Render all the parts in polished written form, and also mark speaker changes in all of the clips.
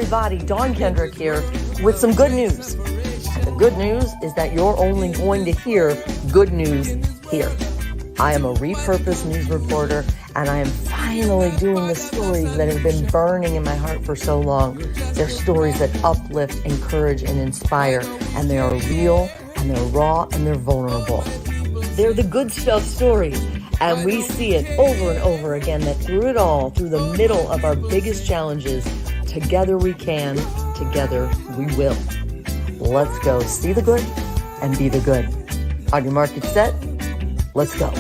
Speaker 1: everybody. Dawn Kendrick here with some good news. The good news is that you're only going to hear good news here. I am a repurposed news reporter, and I am finally doing the stories that have been burning in my heart for so long. They're stories that uplift, encourage, and inspire, and they are real, and they're raw, and they're vulnerable. They're the good stuff stories, and we see it over and over again that through it all, through the middle of our biggest challenges, together we can, together we will. Let's go see the good and be the good. On your mark, get set. Let's go.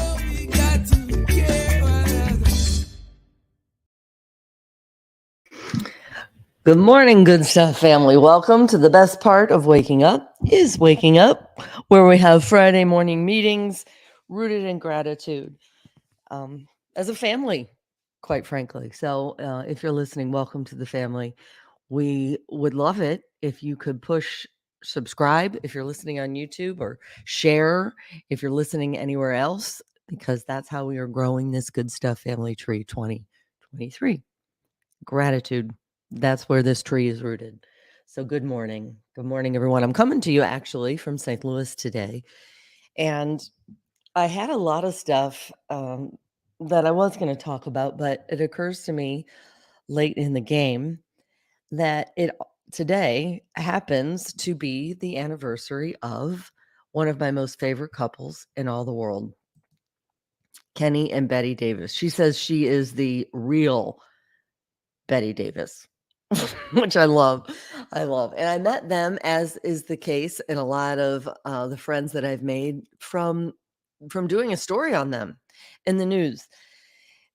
Speaker 1: Good morning, good stuff family. Welcome to the best part of waking up is waking up, where we have Friday morning meetings rooted in gratitude as a family, quite frankly. So if you're listening, welcome to the family. We would love it if you could push subscribe if you're listening on YouTube, or share if you're listening anywhere else, because that's how we are growing this good stuff family tree 2023. Gratitude. That's where this tree is rooted. So good morning. Good morning, everyone. I'm coming to you actually from St. Louis today. And I had a lot of stuff that I was going to talk about, but it occurs to me late in the game that today happens to be the anniversary of one of my most favorite couples in all the world, Kenny and Betty Davis. She says she is the real Betty Davis, which I love. And I met them, as is the case in a lot of the friends that I've made from doing a story on them in the news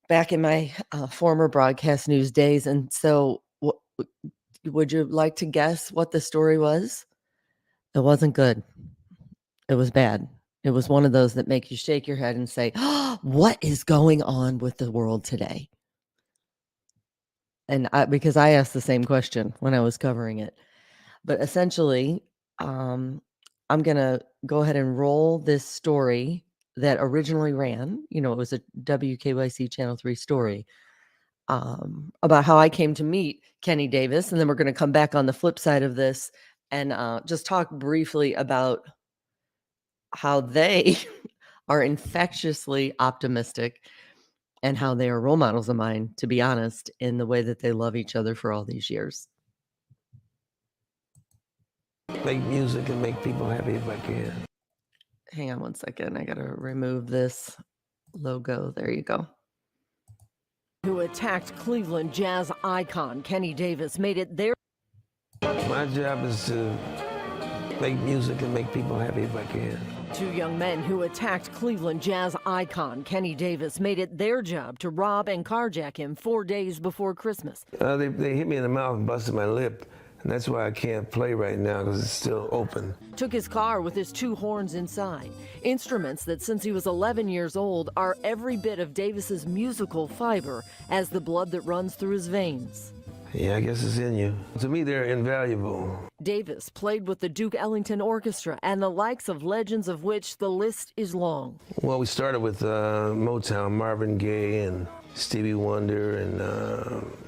Speaker 1: back in my former broadcast news days. And so would you like to guess what the story was? It wasn't good. It was bad. It was one of those that make you shake your head and say, oh, what is going on with the world today? And because I asked the same question when I was covering it. But essentially, I'm going to go ahead and roll this story that originally ran. It was a WKYC Channel 3 story about how I came to meet Kenny Davis. And then we're going to come back on the flip side of this and just talk briefly about how they are infectiously optimistic and how they are role models of mine, to be honest, in the way that they love each other for all these years.
Speaker 2: Make music and make people happy if I can.
Speaker 1: Hang on one second. I got to remove this logo. There you go. Who attacked Cleveland jazz icon Kenny Davis made it their...
Speaker 2: My job is to make music and make people happy if I can.
Speaker 1: Two young men who attacked Cleveland jazz icon Kenny Davis made it their job to rob and carjack him 4 days before Christmas.
Speaker 2: They hit me in the mouth and busted my lip. And that's why I can't play right now, because it's still open.
Speaker 1: Took his car with his two horns inside. Instruments that since he was 11 years old are every bit of Davis's musical fiber as the blood that runs through his veins.
Speaker 2: Yeah, I guess it's in you. To me, they're invaluable.
Speaker 1: Davis played with the Duke Ellington Orchestra and the likes of legends of which the list is long.
Speaker 2: Well, we started with Motown, Marvin Gaye and Stevie Wonder and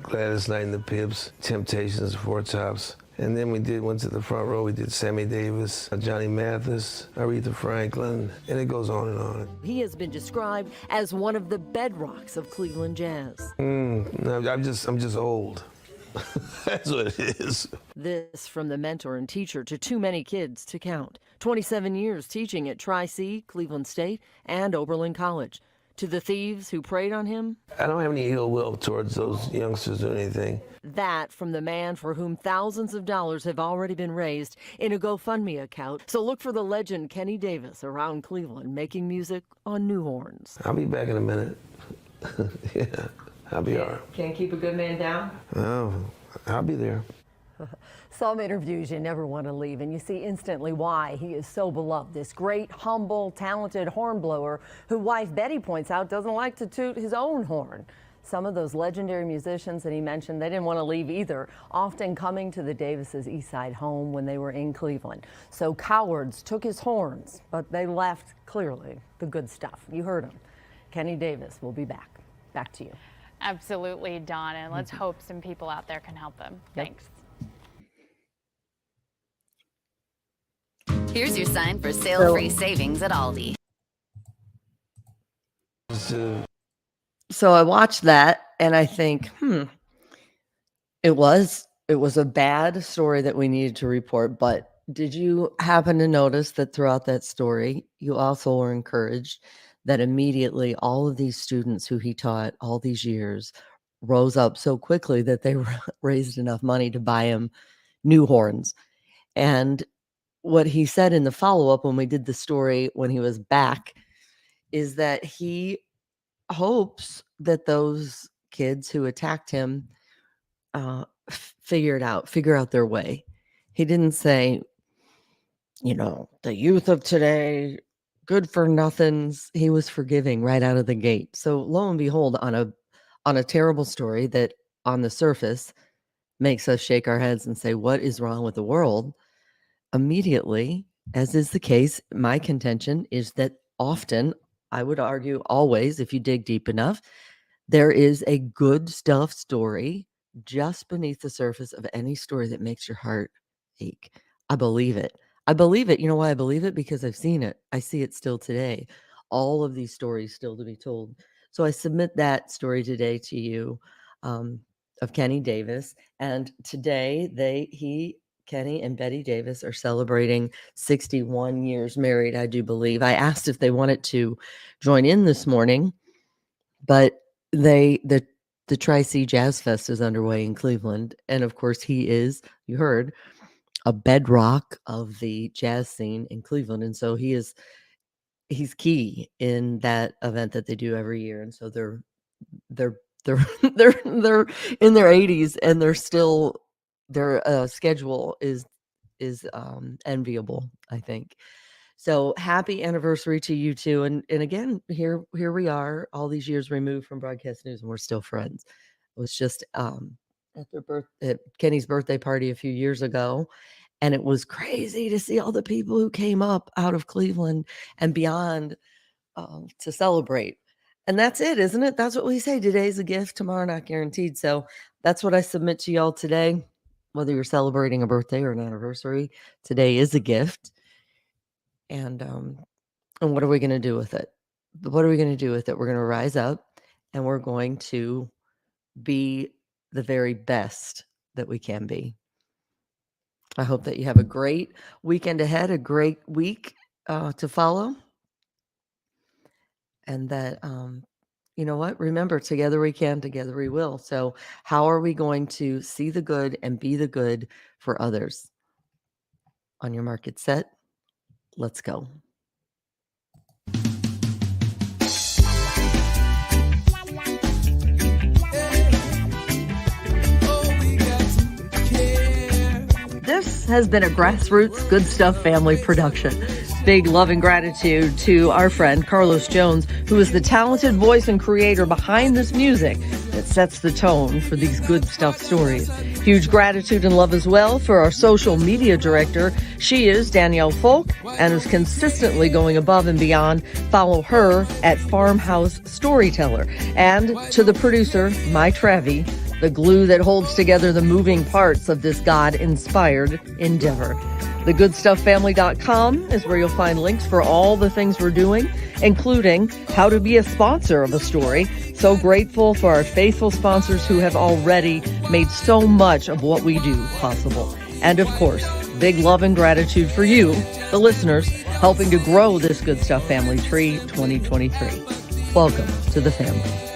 Speaker 2: Gladys Knight and the Pips, Temptations, Four Tops. And then went to the front row. We did Sammy Davis, Johnny Mathis, Aretha Franklin, and it goes on and on.
Speaker 1: He has been described as one of the bedrocks of Cleveland jazz.
Speaker 2: No, I'm just old. That's what it is.
Speaker 1: This from the mentor and teacher to too many kids to count. 27 years teaching at Tri-C, Cleveland State, and Oberlin College. To the thieves who preyed on him?
Speaker 2: I don't have any ill will towards those youngsters or anything.
Speaker 1: That from the man for whom thousands of dollars have already been raised in a GoFundMe account. So look for the legend Kenny Davis around Cleveland making music on new horns.
Speaker 2: I'll be back in a minute. Yeah, I'll be all right.
Speaker 1: Can't keep a good man down?
Speaker 2: Oh, I'll be there.
Speaker 1: Some interviews you never want to leave, and you see instantly why he is so beloved. This great, humble, talented hornblower who wife Betty points out doesn't like to toot his own horn. Some of those legendary musicians that he mentioned, they didn't want to leave either, often coming to the Davises' East Side home when they were in Cleveland. So cowards took his horns, but they left, clearly, the good stuff. You heard him. Kenny Davis will be back. Back to you.
Speaker 3: Absolutely, Dawn, and let's hope some people out there can help them.
Speaker 1: Yep.
Speaker 3: Thanks. Here's your sign for sale-free savings at Aldi.
Speaker 1: So I watched that and I think, it was a bad story that we needed to report, but did you happen to notice that throughout that story, you also were encouraged that immediately all of these students who he taught all these years rose up so quickly that they raised enough money to buy him new horns. And what he said in the follow-up when we did the story when he was back is that he hopes that those kids who attacked him figure out their way. He didn't say, the youth of today, good for nothings. He was forgiving right out of the gate. So lo and behold, on a terrible story that on the surface makes us shake our heads and say, what is wrong with the world? Immediately, as is the case, my contention is that often, I would argue always, if you dig deep enough, there is a good stuff story just beneath the surface of any story that makes your heart ache. I believe it. You know why I believe it? Because I've seen it. I see it still today. All of these stories still to be told. So I submit that story today to you, of Kenny Davis. And today Kenny and Betty Davis are celebrating 61 years married, I do believe. I asked if they wanted to join in this morning, but the Tri-C Jazz Fest is underway in Cleveland. And of course, he is, you heard, a bedrock of the jazz scene in Cleveland. And so he's key in that event that they do every year. And so they're they're in their 80s and they're still, their schedule is enviable, I think. So happy anniversary to you two. And again, here we are, all these years removed from broadcast news, and we're still friends. It was just at Kenny's birthday party a few years ago, and it was crazy to see all the people who came up out of Cleveland and beyond to celebrate. And that's it, isn't it? That's what we say. Today's a gift, tomorrow not guaranteed. So that's what I submit to y'all today. Whether you're celebrating a birthday or an anniversary, today is a gift. And what are we going to do with it? What are we going to do with it? We're going to rise up and we're going to be the very best that we can be. I hope that you have a great weekend ahead, a great week to follow. And that, you know what? Remember, together we can, together we will. So how are we going to see the good and be the good for others? On your market set, let's go. This has been a Grassroots Good Stuff family production. Big love and gratitude to our friend Carlos Jones, who is the talented voice and creator behind this music that sets the tone for these good stuff stories. Huge gratitude and love as well for our social media director. She is Danielle Folk and is consistently going above and beyond. Follow her at Farmhouse Storyteller. And to the producer, My Travi, the glue that holds together the moving parts of this God-inspired endeavor. TheGoodStuffFamily.com is where you'll find links for all the things we're doing, including how to be a sponsor of a story. So grateful for our faithful sponsors who have already made so much of what we do possible. And of course, big love and gratitude for you, the listeners, helping to grow this Good Stuff family tree 2023. Welcome to the family.